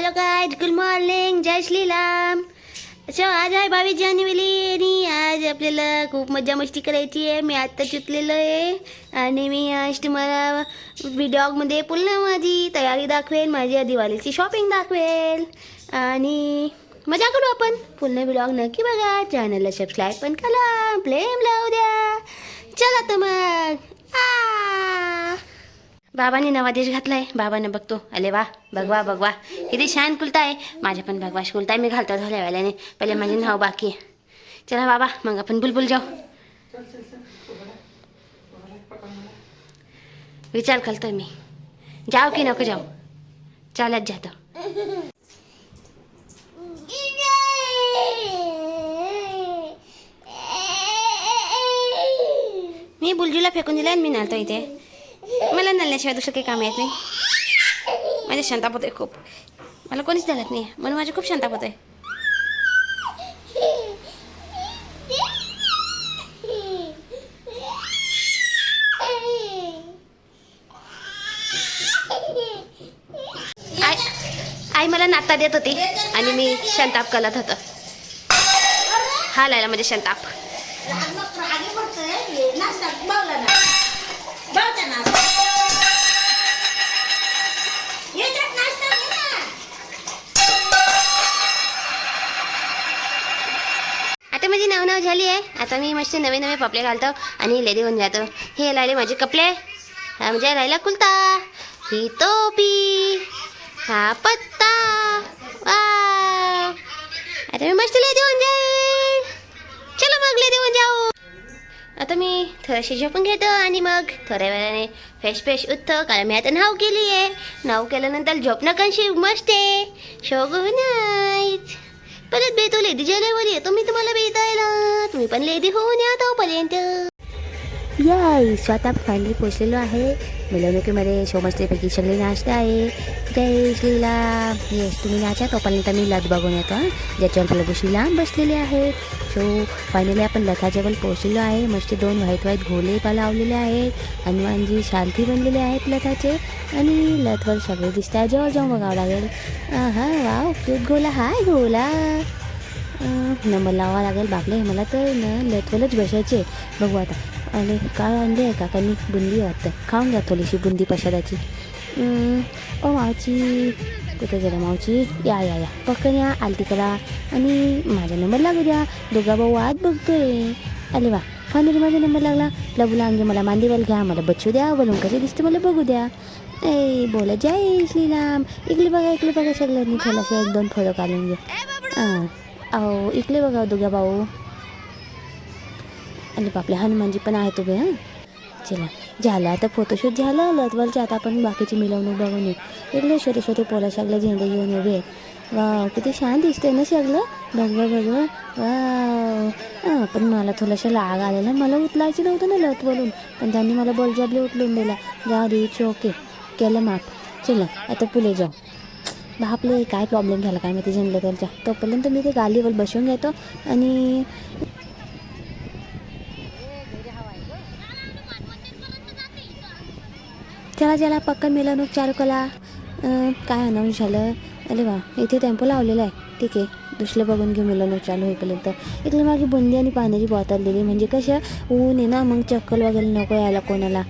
Hello guys, good morning, जय श्रीराम. आज आहे 22 जानेवारी आणि आज आपल्याला खूप मजा मस्ती करायची आहे. मी आत्ता चुकलेलो आहे आणि मी आज तुम्हाला व्हिडिओमध्ये पुन्हा माझी तयारी दाखवेल, माझी दिवाळीची शॉपिंग दाखवेल आणि मजा करू आपण. पुन्हा व्हिडिओ नक्की बघा, चॅनलला सबस्क्राईब पण करा, फ्लेम लावू द्या. चला तर मग. बाबाने नवा देश घातलाय, बाबाने बघतो. अरे वा, बघवा बघवा किती छान कुलता आहे. माझ्या पण भगवाश कुलता आहे, मी घालतो थोड्या वेळाने. पहिले माझे नाव बाकी आहे. चला बाबा, मग आपण बुलबुल जाऊ. विचार करतोय मी, जाऊ की नको जाऊ. चालत जातो. मी बुलजूला फेकून दिला आणि मी नालतो इथे. मला नल्ल्याशिवाय दुसरं काही काम येत नाही. माझे शांताप होते खूप. मला कोणीच धरत नाही म्हणून माझे खूप शांताप होते. आई मला नाश्ता देत होती आणि मी शांताप करत होतो. हा लायला म्हणजे शांताप. आता माझी नाव झाली आहे. आता मी मस्त नवे नवे पपले घालतो आणि लेडी होऊन जातो. हे राहिले माझे कपडे, हा म्हणजे राहिला कुलता, ही टोपी, हा पत्ता. वाव, आता मी मस्त लेडी होऊन जाईल. चलो मग लेडी होऊन जाऊ. आता मी थोडीशी झोपून घेतो आणि मग थोड्या वेळाने फ्रेश उठतो, कारण मी आता नाव केली आहे. नाव केल्यानंतर झोपणं कशी मस्त आहे. Show good night. परत भेटू लेडी जेलेवर येतो मी तुम्हाला भेटायला. तुम्ही पण लेडी होऊन या तोपर्यंत. स्वतः फायनली पोचलेलो आहे. मिरवणुकीमध्ये शो मस्तपैकी सगळे नाश्ता आहे. जय श्रीराम. येस, तुम्ही नाचा तोपर्यंत मी लत बघून येतो. ज्याच्यावर प्रभू श्रीराम बसलेले आहेत. सो फायनली आपण लथाजवळ पोचलेलो आहे. मस्त 2 व्हाईट घोले लावलेले आहेत. हनुमानजी शांती बनलेले आहेत लथाचे आणि लथवर सगळे दिसत आहे. जवळ जाऊन बघावं लागेल. हां, वाव, क्यूट घोला. हाय घोला. नंबर लावावा लागेल. बापले, मला तर लथवरच बसायचे. बघू आता. आणि काय आणली आहे काकांनी? बुंदी वाटतं. खाऊन घ्या थोडीशी बुंदी प्रसादाची. ओ मावची, कुठे गेला मावची? या पक्कन या, आलती करा आणि माझा नंबर लागू द्या. दोघा भाऊ वाट बघतोय. अरे वा, फायनली माझा नंबर लागला. लबुला म्हणजे मला मांदीवाल घ्या, मला बच्चू द्या, बोलून कसे दिसते मला बघू द्या. ए बोला जय श्रीराम. इकडे बघा सगळ्यांनी थोडासा 1-2 फोटो काढून घ्या. अहो इकडे बघा दोघा भाऊ. आणि आपले हनुमानजी पण आहेत उभे. हां, चला झालं आता फोटोशूट झालं लथवरचं. आता आपण बाकीची मिरवणूक बघून येऊ. इकडे छोटे पोला सगळे झेंडे घेऊन उभे आहेत. वाव, किती छान दिसते ना सगळं. बघवा. वाव. पण मला थोडंसं लाग आलेला. मला उचलायचं नव्हतं ना लथवरून, पण त्यांनी मला बळजबरी उचलून दिला. जा रे, इट्स ओके, केलं माफ. चला आता पुढे जाऊ. बापले, काय प्रॉब्लेम झाला काय माहिती जनरेटरचा. तोपर्यंत मी ते गालीवर बसून घेतो आणि चला पक्का मिरवणूक चालू करा. काय अनाऊन्स झालं? अरे वा, इथे टेम्पो लावलेला आहे. ठीक आहे, दुसरं बघून घेऊ मिरवणूक चालू होईपर्यंत. इकडे मागे बुंदी आणि पाण्याची बॉटल दिली, म्हणजे कसं ऊन आहे ना, मग चक्कल वगैरे नको यायला कोणाला.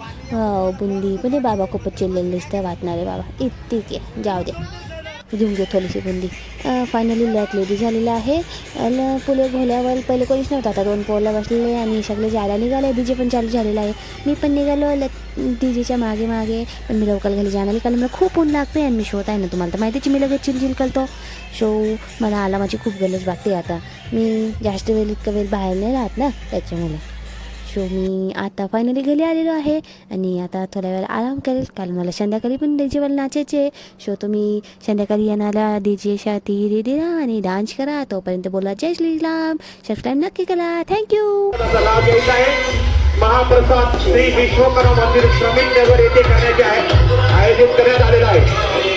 बुंदी पण हे बाबा खूपच चिल्लेले दिसतं वाटणारे बाबा. ठीक आहे, जाऊ दे, घेऊन घेऊ थोडीशी बुंदी. फायनली लत लेडी झालेली आहे. पुले घोल्यावर पहिले कोणीच नव्हतं, आता 2 पोरला बसलेले आणि सगळे जायला निघाले. डीजे पण चालू झालेला आहे. मी पण निघालो डीजेच्या मागे. पण मी लवकर घरी जाणार, कारण मला खूप ऊन लागते आणि मी शोत आहे ना, तुम्हाला तर माहितीच. मी लगेच चिलचिल करतो. शो मला आरामाची खूप गरज वाटते. आता मी जास्त इतका वेळ बाहेर नाही राहत ना, त्याच्यामुळे. सो मी आता फायनली घरी आलेलो आहे आणि आता थोड्या वेळ आराम करेल, कारण मला संध्याकाळी पण डीजेवर नाचायचे. सो तुम्ही संध्याकाळी येणारा डीजेसाठी रेडी राहा आणि डान्स करा. तोपर्यंत बोला जय श्रीराम. सबस्क्राईब नक्की करा. थँक्यू. महाप्रसाद श्री विश्वकर्मा मंदिर श्रमिक नगर येथे करण्याचे आयोजित करण्यात आलेला आहे.